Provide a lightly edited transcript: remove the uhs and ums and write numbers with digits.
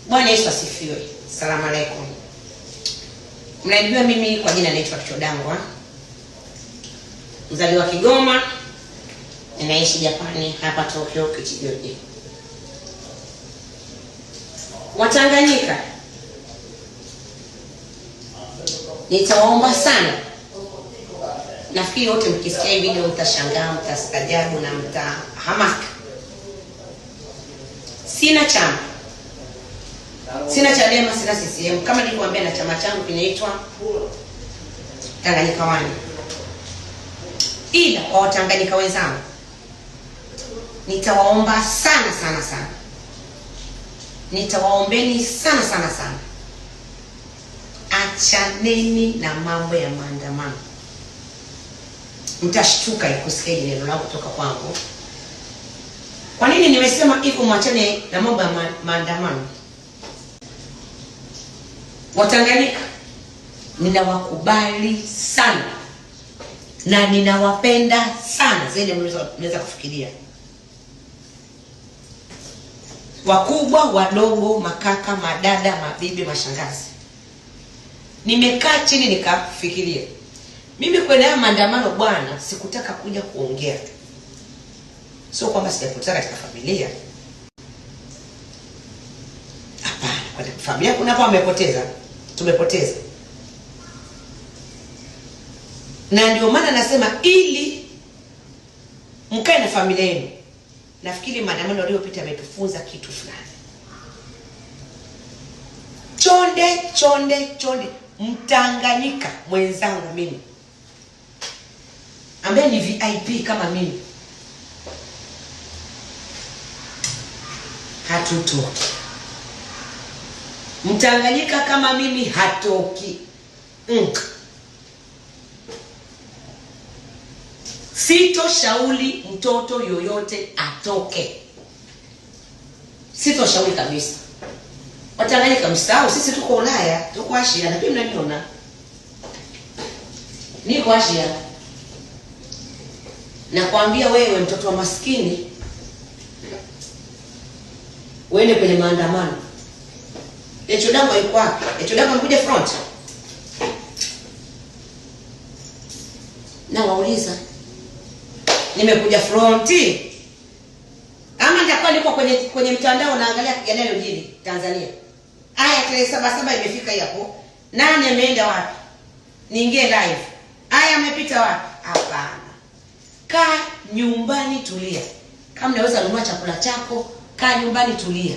Bwana Yesu asifiwe. Asalamu alaykum. Mnajua mimi kwa jina naitwa Chodangwa. Mzaliwa Kigoma, ninaishi Japani hapa Tokyo Kichigoji. Watanganyika, nitawaomba sana. Nafikiri wote mkisikia hii video mtashangaa, mtastajabu na mtahamaka. Sina chama. Sina Chadema, sina CCM. Kama nilivyowaambia, na chama changu kinaitwa Tanganyika One. Ila kwa Watanganyika wenzangu, nitawaomba sana. Nitawaombeni sana. Achaneni na mambo ya maandamano. Mtashtuka kusikia neno langu kutoka kwangu. Kwa nini nimesema hivyo, mwachane na mambo ya maandamano? Watanganyika, ninawakubali sana na ninawapenda sana zaidi mnaweza kufikiria. Wakubwa, wadogo, makaka, madada, mabibi, mashangazi. Nimekaa chini nikafikiria. Mimi kwenye maandamano bwana, sikutaka kuja kuongea. Sio kwamba sijapoteza katika familia. Hapana, kwa familia kuna hapo wamepoteza. Tumepoteza. Na ndio maana nasema ili mkae na familia yenu. Nafikiri maandamano yaliyopita yametufunza kitu fulani. Chonde Mtanganyika mwenzangu mimi, ambaye ni VIP kama mimi, hatutoki. Mtanganyika kama mimi hatoki. Sitoshauri mtoto yoyote atoke. Sitoshauri kabisa. Watanganyika msahau, sisi tuko Ulaya, tuko Asia, na pia mnaniona. Niko Asia. Nakwambia wewe mtoto wa maskini, uende kwenye maandamano. Chodangwa yuko wapi? Chodangwa mkuja front. Na wauliza, nimekuja fronti ama nitakuwa niko kwenye mtandao naangalia yanayojiri Tanzania? Aya, tarehe 7 imefika hapo. Nani ameenda wapi? Niingie live. Aya, amepita wapi? Hapana. Kaa nyumbani tulia. Kama unaweza kununua chakula chako, kaa nyumbani tulia.